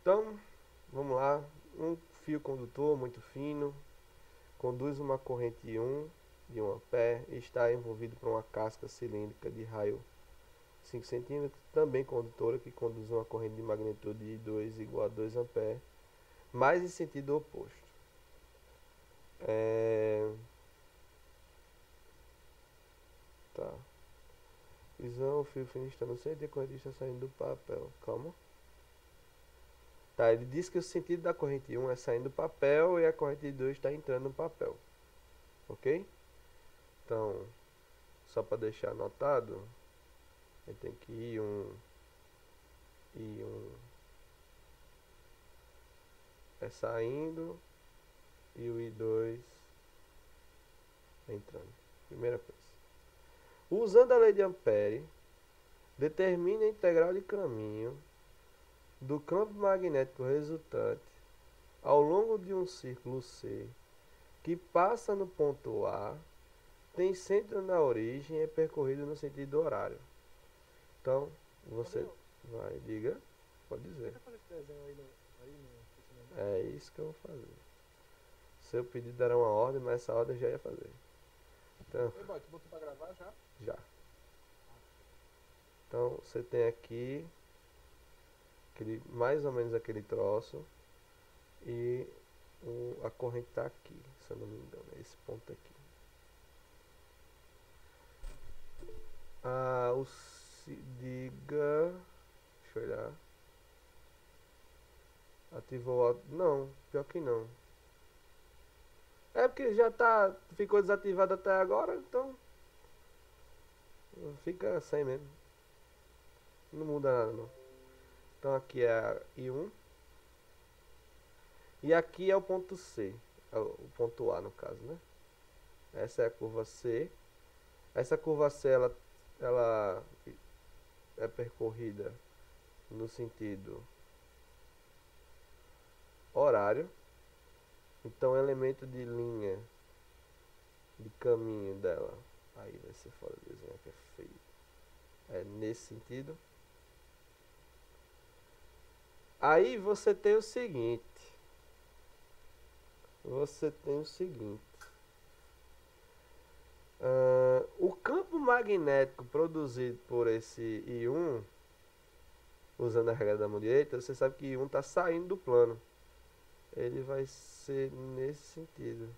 Então, vamos lá. Um fio condutor muito fino conduz uma corrente 1 de 1 ampere e está envolvido por uma casca cilíndrica de raio 5 centímetros, também condutora, que conduz uma corrente de magnitude I2 igual a 2 ampere, mas em sentido oposto. Tá. Visão, o fio fino está no centro e a corrente está saindo do papel. Calma. Tá, ele diz que o sentido da corrente 1 é saindo do papel e a corrente 2 está entrando no papel. Ok? Então, só para deixar anotado, ele tem que ir I1 é saindo e o I2 entrando. Primeira coisa. Usando a lei de Ampere, determine a integral de caminho do campo magnético resultante ao longo de um círculo C que passa no ponto A, tem centro na origem e é percorrido no sentido horário. Então, você vai, diga, pode dizer. Fazer esse desenho aí no questionamento. É isso que eu vou fazer. Seu pedido era uma ordem, mas essa ordem eu já ia fazer. Então, Ei, boy, tu botou pra gravar já? já. Então, você tem aqui mais ou menos aquele troço e a corrente está aqui, se eu não me engano, é esse ponto aqui. Diga, deixa eu olhar. Ativou o não, pior que não. É porque já ficou desativado até agora, então fica sem mesmo. Não muda nada não. Então aqui é a I1. E aqui é o ponto C. É o ponto A no caso, né? Essa é a curva C. Essa curva C ela é percorrida no sentido horário. Então o elemento de linha de caminho dela, aí vai ser fora do desenho que é feio. É nesse sentido. Aí você tem o seguinte. O campo magnético produzido por esse I1, usando a regra da mão direita, você sabe que I1 está saindo do plano. Ele vai ser nesse sentido.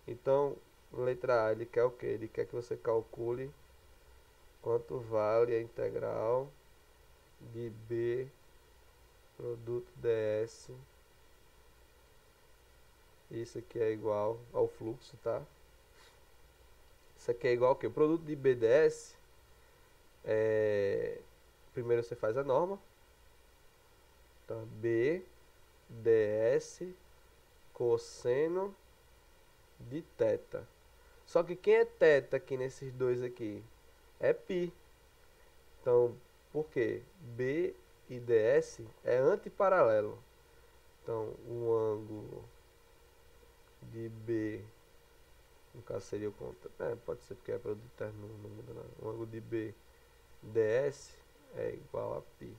Então, letra A, ele quer o que? Ele quer que você calcule quanto vale a integral de B produto ds. Isso aqui é igual ao fluxo, tá? Isso aqui é igual ao que? O produto de BDS, primeiro você faz a norma. Então, B ds cosseno de θ. Só que quem é θ aqui nesses dois aqui? É π. Então, por quê? B e ds é antiparalelo. Então, o ângulo de B, no caso seria o contra. Pode ser porque é produto interno, não muda nada. O ângulo de B ds é igual a π.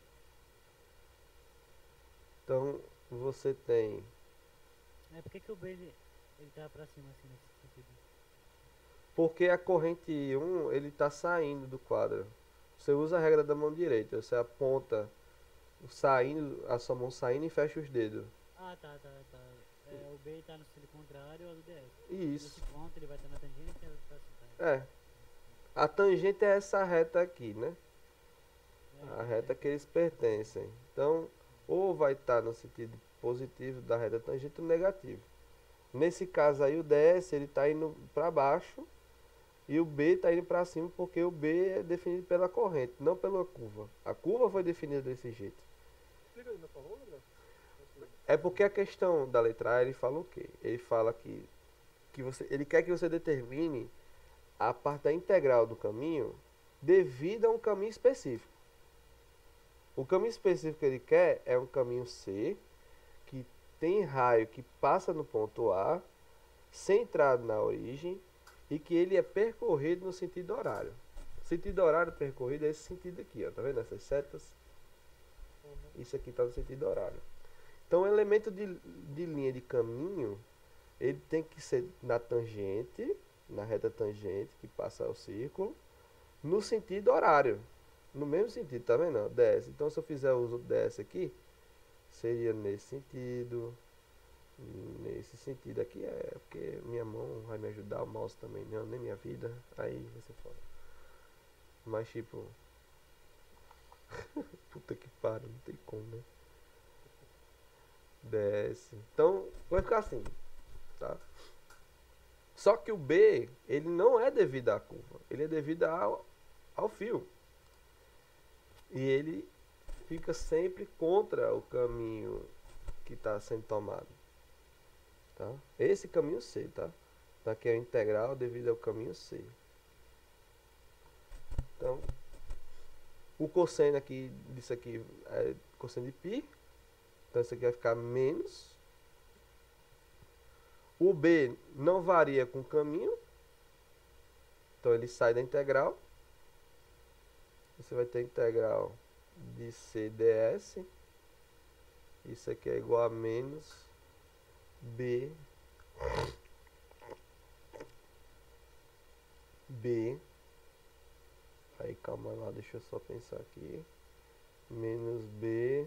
Então, você tem... Por que o B ele tá pra cima assim nesse sentido? Porque a corrente 1 ele está saindo do quadro. Você usa a regra da mão direita. Você aponta saindo, a sua mão saindo e fecha os dedos. Ah, tá. O B tá no sentido contrário ao do DS. Isso. Esse ponto ele vai estar na tangente e ele tá assim, tá? É. A tangente é essa reta aqui, né? A reta que eles pertencem. Então, ou vai estar no sentido positivo da reta tangente ou negativo. Nesse caso aí, o DS ele está indo para baixo e o B está indo para cima porque o B é definido pela corrente, não pela curva. A curva foi definida desse jeito. Explica aí, por favor, Gabriel. É porque a questão da letra A, ele fala o quê? Ele fala que ele quer que você determine a parte da integral do caminho devido a um caminho específico. O caminho específico que ele quer é um caminho C, que tem raio que passa no ponto A, centrado na origem, e que ele é percorrido no sentido horário. Sentido horário percorrido é esse sentido aqui, ó. Tá vendo essas setas? Uhum. Isso aqui tá no sentido horário. Então, o elemento de linha de caminho, ele tem que ser na tangente, na reta tangente, que passa o círculo, no sentido horário. No mesmo sentido, tá vendo? Ó, DS. Então, se eu fizer o uso DS aqui, seria nesse sentido. Nesse sentido aqui é porque minha mão vai me ajudar, o mouse também não, nem minha vida. Aí vai ser foda. Mas tipo. Puta que pariu, não tem como, né? DS. Então, vai ficar assim, tá? Só que o B, ele não é devido à curva, ele é devido ao fio. E ele fica sempre contra o caminho que está sendo tomado, tá? Esse caminho C, tá? Daqui é o integral devido ao caminho C. Então, o cosseno aqui disso aqui é cosseno de π. Então, isso aqui vai ficar menos. O B não varia com o caminho. Então, ele sai da integral. Você vai ter integral de C ds. Isso aqui é igual a menos B. Aí, calma lá, deixa eu só pensar aqui. Menos B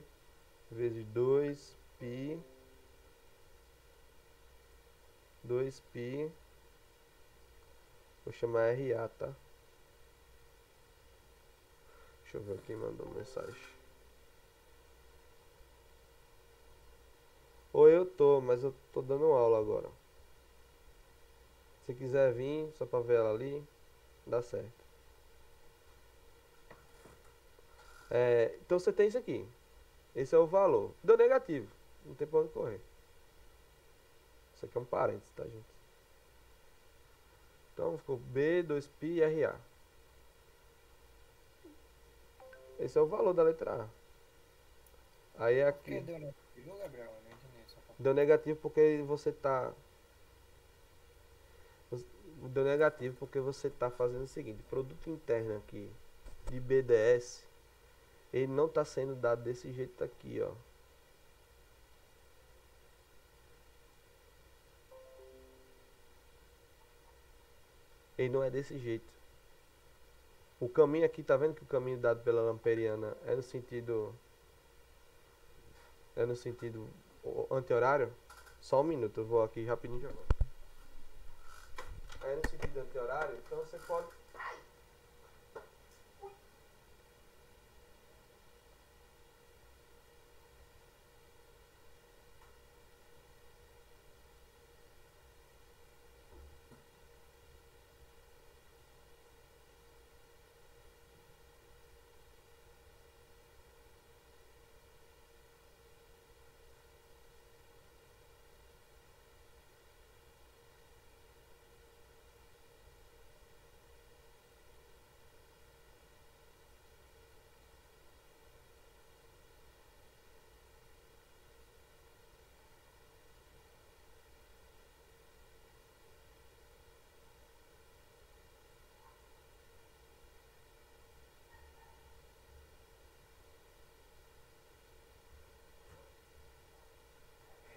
vezes 2π. 2π. Vou chamar RA, tá? Deixa eu ver quem mandou mensagem. Ou eu tô, mas eu tô dando aula agora. Se quiser vir, só pra ver ela ali, dá certo. Então você tem isso aqui. Esse é o valor. Deu negativo. Não tem pra onde correr. Isso aqui é um parênteses, tá, gente? Então ficou B, 2π e RA. Esse é o valor da letra A. Aí Por que aqui. deu negativo, Gabriel? Eu não entendi essa parte. Deu negativo porque você tá. Deu negativo porque você tá fazendo o seguinte: produto interno aqui de BDS, ele não está sendo dado desse jeito aqui, ó. Ele não é desse jeito. O caminho aqui, tá vendo que o caminho dado pela lamperiana é no sentido anti-horário? Só um minuto, eu vou aqui rapidinho já volto. É no sentido anti-horário, então você pode.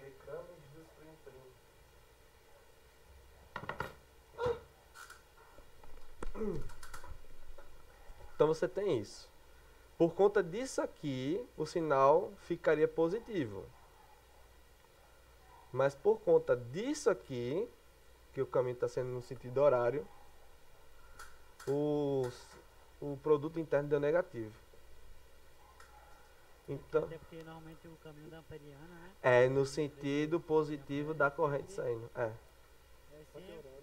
Reclames dos prim-prim. Então você tem isso. Por conta disso aqui, o sinal ficaria positivo. Mas por conta disso aqui, que o caminho está sendo no sentido horário, o produto interno deu negativo. Então, Até porque normalmente o caminho da amperiana, né? é no sentido positivo da corrente saindo. É Anti-horário, né?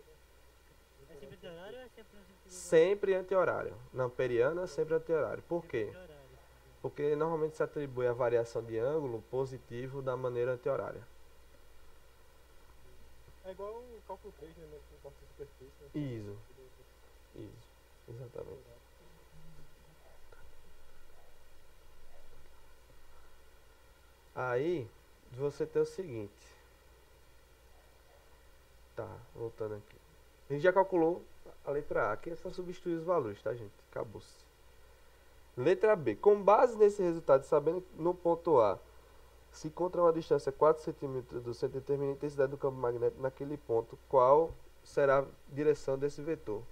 sempre de horário ou é sempre no sentido Sempre anti-horário. Na amperiana, sempre anti-horário. Por quê? de horário? Porque normalmente se atribui a variação de ângulo positivo da maneira anti-horária. É igual o cálculo 3, né? No corte de superfície, né? Isso. Isso, exatamente. Aí, você tem o seguinte. Tá, voltando aqui. A gente já calculou a letra A. Aqui é só substituir os valores, tá, gente? Acabou-se. Letra B. Com base nesse resultado, sabendo que no ponto A se encontra uma distância 4 centímetros do centro, determina a intensidade do campo magnético naquele ponto. Qual será a direção desse vetor?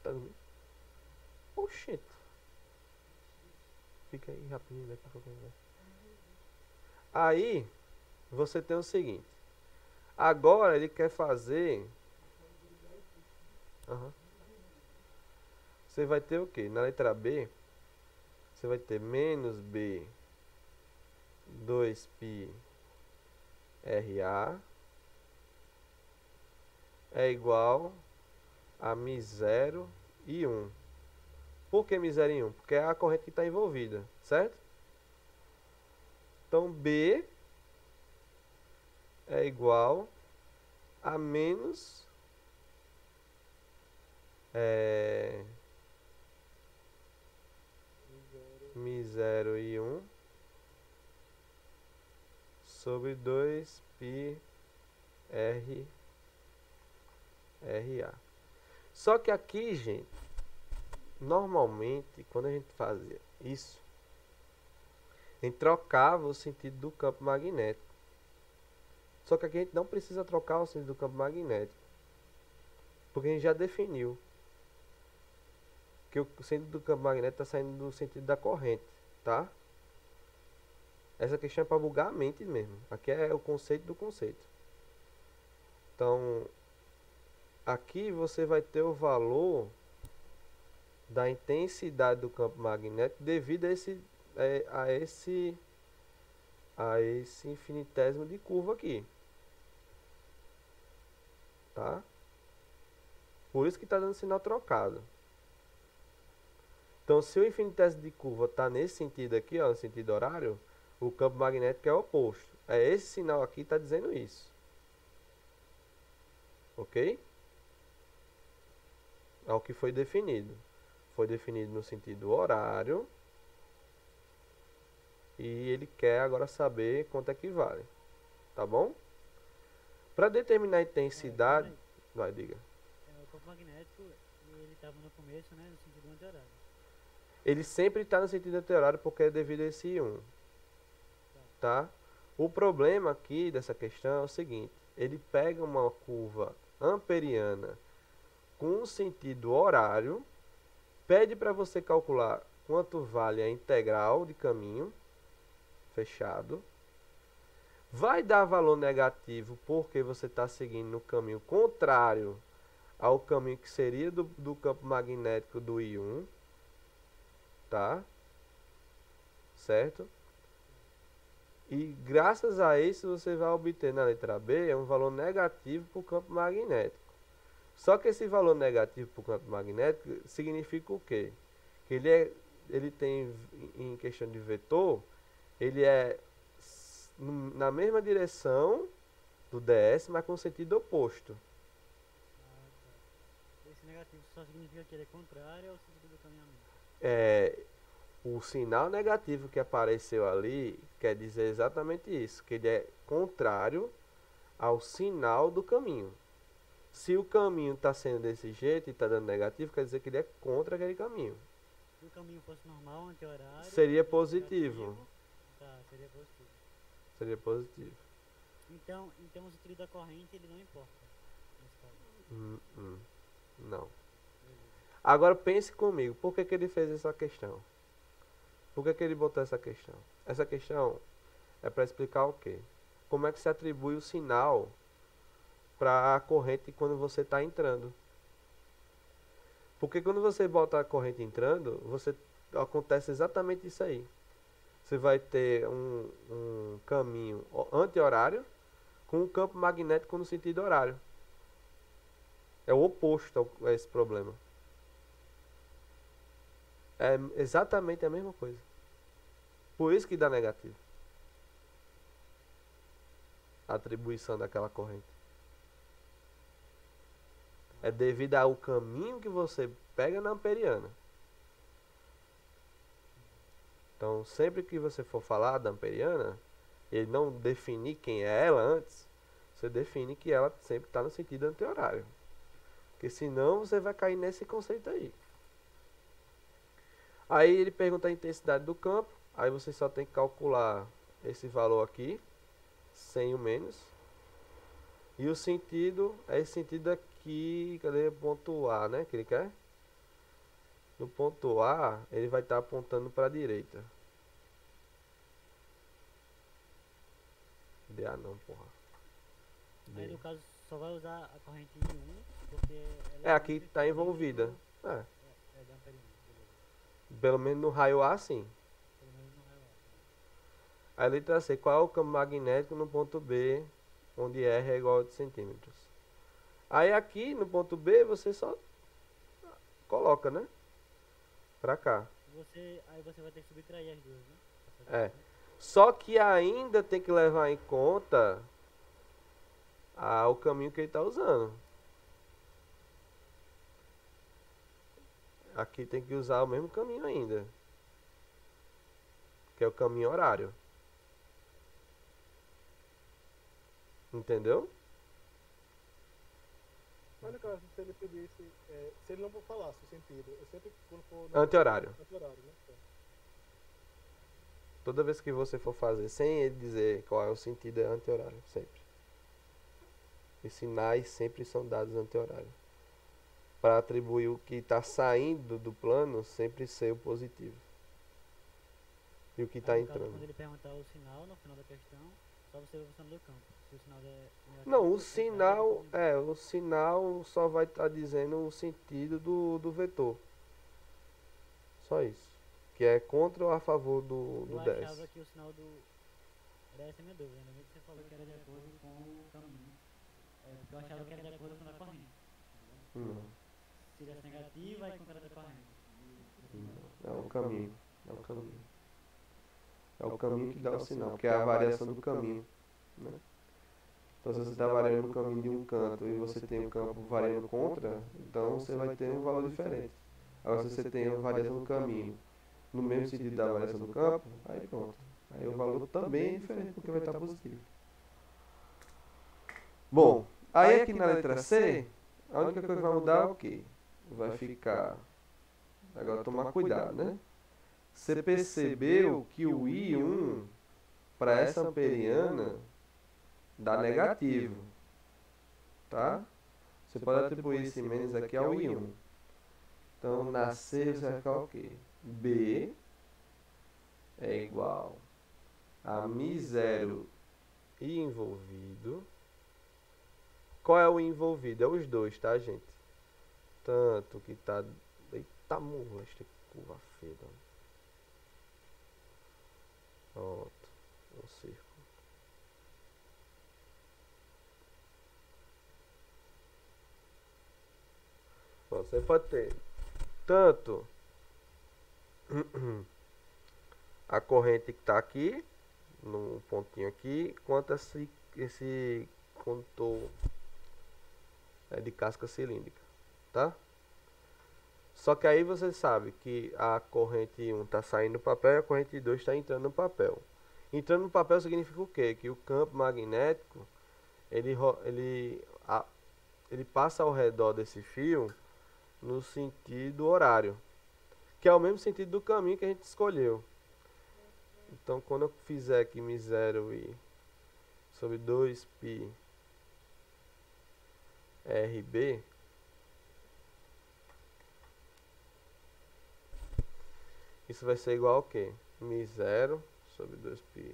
Tá vendo? Oxente. Fica aí rapidinho daqui a pouco. Aí, você tem o seguinte. Agora ele quer fazer... Aham. Você vai ter o quê? Na letra B, você vai ter menos B 2π RA é igual a μ0 e 1. Por que μ0 e 1? Porque é a corrente que está envolvida, certo? Então B é igual a menos μ0 e 1 sobre 2π RA. Só que aqui, gente, normalmente, quando a gente fazia isso, a gente trocava o sentido do campo magnético. Só que aqui a gente não precisa trocar o sentido do campo magnético, porque a gente já definiu que o sentido do campo magnético está saindo do sentido da corrente, tá? Essa questão é para bugar a mente mesmo. Aqui é o conceito do conceito. Então, aqui você vai ter o valor da intensidade do campo magnético devido a esse infinitésimo de curva aqui, tá? Por isso que está dando sinal trocado. Então, se o infinitésimo de curva está nesse sentido aqui, ó, no sentido horário, o campo magnético é o oposto. É esse sinal aqui que está dizendo isso. Ok? É o que foi definido. Foi definido no sentido horário. E ele quer agora saber quanto é que vale. Tá bom? Para determinar a intensidade... Vai, diga. O campo magnético, ele estava no começo, né, no sentido anti-horário. Ele sempre está no sentido anti-horário porque é devido a esse 1. Tá? O problema aqui dessa questão é o seguinte. Ele pega uma curva amperiana com sentido horário, pede para você calcular quanto vale a integral de caminho fechado, vai dar valor negativo porque você está seguindo no caminho contrário ao caminho que seria do campo magnético do I1, tá? Certo? E graças a isso você vai obter na letra B um valor negativo para o campo magnético. Só que esse valor negativo para o campo magnético significa o quê? Que ele tem, em questão de vetor, ele é na mesma direção do DS, mas com sentido oposto. Esse negativo só significa que ele é contrário ao sentido do caminhamento. O sinal negativo que apareceu ali quer dizer exatamente isso, que ele é contrário ao sinal do caminho. Se o caminho está sendo desse jeito e está dando negativo, quer dizer que ele é contra aquele caminho. Se o caminho fosse normal, anti-horário... Seria positivo. Negativo, tá, seria positivo. Seria positivo. Então o sentido da corrente, ele não importa, nesse caso. Não. Beleza. Agora pense comigo, por que ele fez essa questão? Por que ele botou essa questão? Essa questão é para explicar o quê? Como é que se atribui o sinal para a corrente quando você está entrando. Porque quando você bota a corrente entrando, acontece exatamente isso aí. Você vai ter um caminho anti-horário com um campo magnético no sentido horário. É o oposto a esse problema. É exatamente a mesma coisa. Por isso que dá negativo. A atribuição daquela corrente. É devido ao caminho que você pega na amperiana. Então, sempre que você for falar da amperiana, ele não definir quem é ela antes, você define que ela sempre está no sentido anti-horário. Porque senão você vai cair nesse conceito aí. Aí ele pergunta a intensidade do campo. Aí você só tem que calcular esse valor aqui, sem o menos. E o sentido é esse sentido aqui, cadê? Ponto A, né? Que ele quer? No ponto A, ele vai estar apontando para a direita. Cadê A não, porra? Aí B. no caso só vai usar a corrente I1, porque ela É, aqui muito está dentro envolvida. do- É, É da amperina, beleza. pelo menos no raio A, sim. Pelo menos não é lá. A letra C, qual é o campo magnético no ponto B, onde R é igual a 8 centímetros? Aí aqui no ponto B, você só coloca, né? Pra cá. Aí você vai ter que subtrair as duas, né? Pra fazer É. a conta. Só que ainda tem que levar em conta o caminho que ele está usando. Aqui tem que usar o mesmo caminho ainda. Que é o caminho horário. Entendeu? Mas no caso, se ele pedisse, se ele não falasse o sentido, eu sempre quando for Anti-horário. anti-horário, né? Toda vez que você for fazer sem ele dizer qual é o sentido, é anti-horário. Sempre. Os sinais sempre são dados anti-horário. Para atribuir o que está saindo do plano sempre ser o positivo. E o que está Aí, no caso, entrando. quando ele perguntar o sinal no final da questão, só você vai funcionar do campo. Se o sinal é negativo, Não, o você vai sinal dar o sinal só vai estar dizendo o sentido do vetor. Só isso. Que é contra ou a favor do Eu 10. achava que o sinal do... Era essa a minha dúvida, ainda bem que você falou que era de acordo com o caminho. Porque eu achava que era de acordo com a corrente. Se desse negativo, vai com o cara da corrente. É o caminho. É o caminho. É o caminho que dá o sinal, que é a variação do caminho. Né? Então, se você está variando o caminho de um canto e você tem o campo variando contra, então você vai ter um valor diferente. Agora, se você tem a variação do caminho no mesmo sentido da variação do campo, aí pronto. Aí o valor também é diferente, porque vai estar positivo. Bom, aí aqui na letra C, a única coisa que vai mudar é o quê? Vai ficar... Agora tomar cuidado, né? Você percebeu que o I1 para essa amperiana dá negativo, tá? Você pode atribuir esse menos aqui ao I1. Então, na C você vai ficar o quê? B é igual a μ0 I envolvido. Qual é o envolvido? É os dois, tá, gente? Tanto que tá... Eita, morra, esta curva feia. Pronto. Um círculo. Pronto, você pode ter tanto a corrente que está aqui, no pontinho aqui, quanto esse condutor de casca cilíndrica, tá? Só que aí você sabe que a corrente 1 está saindo do papel e a corrente 2 está entrando no papel. Entrando no papel significa o quê? Que o campo magnético ele passa ao redor desse fio no sentido horário, que é o mesmo sentido do caminho que a gente escolheu. Então, quando eu fizer aqui μ0 sobre 2π RB, isso vai ser igual ao quê? μ0 sobre 2π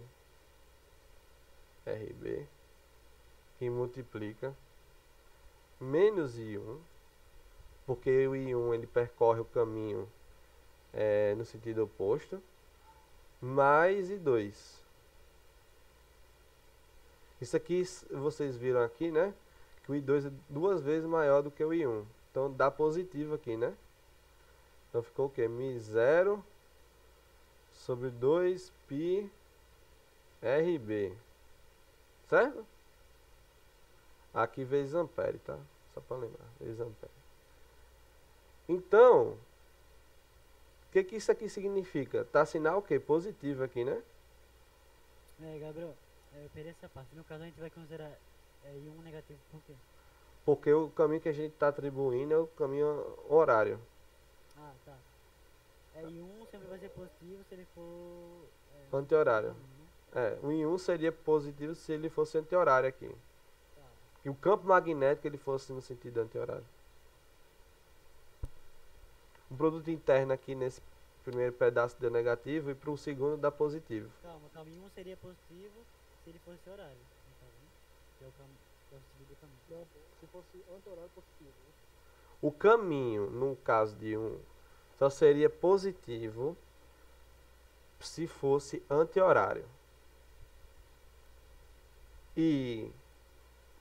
RB, que multiplica menos I1, porque o I1 ele percorre o caminho no sentido oposto, mais I2. Isso aqui vocês viram aqui, né? Que o I2 é 2 vezes maior do que o I1. Então dá positivo aqui, né? Então ficou o quê? μ0 sobre 2π RB. Certo? Aqui vezes ampere, tá? Só para lembrar. Vezes ampere. Então, o que isso aqui significa? Tá sinal o quê? Positivo aqui, né? Gabriel, eu perdi essa parte. No caso, a gente vai considerar I1 negativo por quê? Porque o caminho que a gente está atribuindo é o caminho horário. Ah, tá. E 1 sempre vai ser positivo se ele for. Anti-horário. Caminho, né? O I1 seria positivo se ele fosse anti-horário aqui. Tá. E o campo magnético ele fosse no sentido anti-horário. O produto interno aqui nesse primeiro pedaço deu negativo e para o segundo dá positivo. Calma, caminho 1 seria positivo se ele fosse horário. No caso, né? Que é o sentido do caminho. Não, se fosse anti-horário positivo, né? O caminho, no caso de um, só seria positivo se fosse anti-horário. E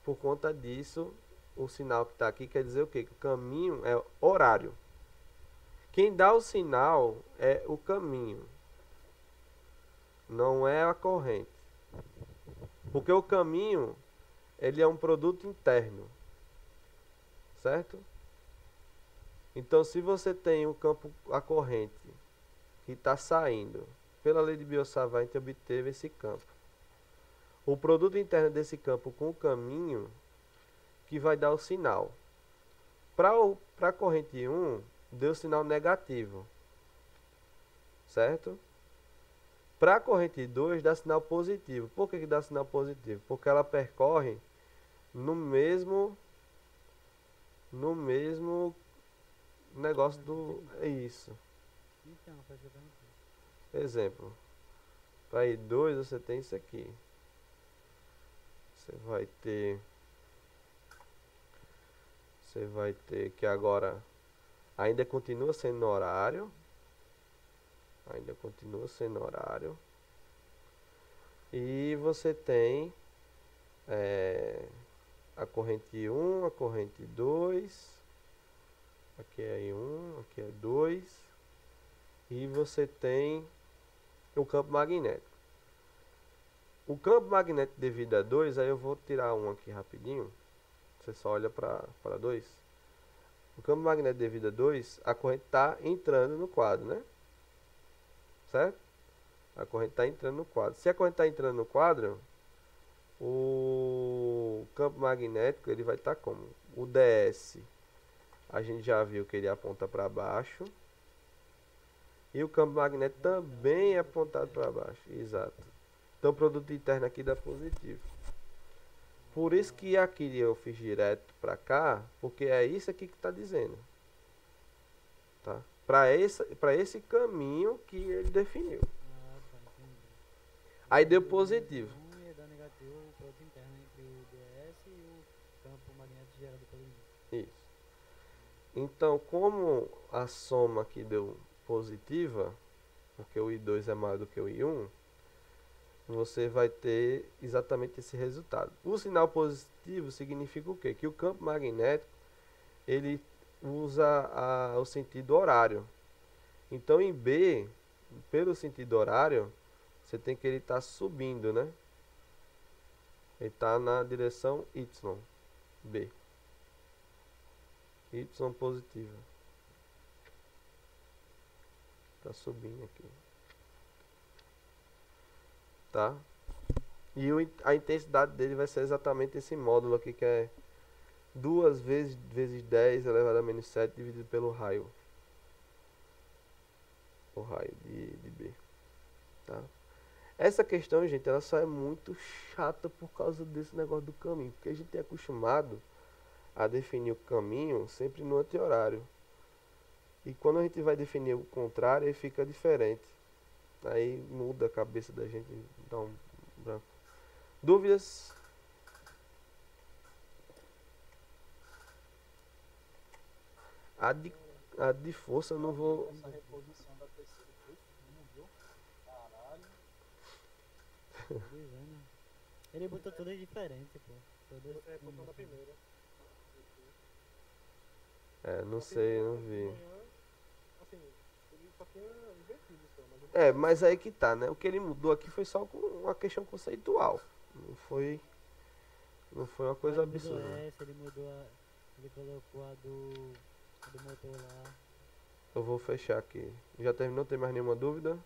por conta disso, o sinal que está aqui quer dizer o quê? Que o caminho é horário. Quem dá o sinal é o caminho, não é a corrente. Porque o caminho, ele é um produto interno, certo? Então, se você tem o campo, a corrente, que está saindo, pela lei de Biot-Savart, a gente obteve esse campo. O produto interno desse campo com o caminho, que vai dar o sinal. Para a corrente 1, deu sinal negativo, certo? Para a corrente 2, dá sinal positivo. Por que dá sinal positivo? Porque ela percorre no mesmo negócio do... É isso. Então, faz o que eu perguntei. Exemplo. Para I2 você tem isso aqui. Você vai ter que agora ainda continua sendo horário. E você tem a corrente 1, a corrente 2. Aqui é I1, aqui é 2. E você tem o campo magnético. O campo magnético devido a 2, aí eu vou tirar um aqui rapidinho. Você só olha para 2. O campo magnético devido a 2, a corrente está entrando no quadro, né? Certo? A corrente está entrando no quadro. Se a corrente está entrando no quadro, o campo magnético ele vai estar como? O DS, a gente já viu que ele aponta para baixo. E o campo magnético também é apontado para baixo. Exato. Então o produto interno aqui dá positivo. Por isso que aqui eu fiz direto para cá, porque é isso aqui que está dizendo. Tá? Para esse caminho que ele definiu. Ah, tá, entendi. Aí deu positivo. 1 ia dar negativo o produto interno entre o DS e o campo magnético gerado pelo I1. Isso. Então, como a soma aqui deu positiva, porque o I2 é maior do que o I1, você vai ter exatamente esse resultado. O sinal positivo significa o quê? Que o campo magnético ele usa o sentido horário. Então, em B, pelo sentido horário, você tem que ele estar subindo, né? Ele está na direção Y, B. Y positiva. Está subindo aqui. Tá? E a intensidade dele vai ser exatamente esse módulo aqui, que é 2 vezes 10 elevado a menos 7 dividido pelo raio. O raio de B. Tá? Essa questão, gente, ela só é muito chata por causa desse negócio do caminho. Porque a gente é acostumado a definir o caminho sempre no anti-horário. E quando a gente vai definir o contrário, aí fica diferente. Aí muda a cabeça da gente, dá um branco. Dúvidas? A de força eu não vou... Essa reposição da terceira foi fina, viu? Caralho. Dizendo. Ele botou todas diferentes, pô. Todas. Outra reposição da primeira. não sei, não vi. Assim, ele só tinha invertido só, mas ele Mas aí que tá, né? O que ele mudou aqui foi só uma questão conceitual. Não foi uma coisa absurda. Ele mudou ele colocou a do motor lá. Eu vou fechar aqui. Já terminou? Tem mais nenhuma dúvida?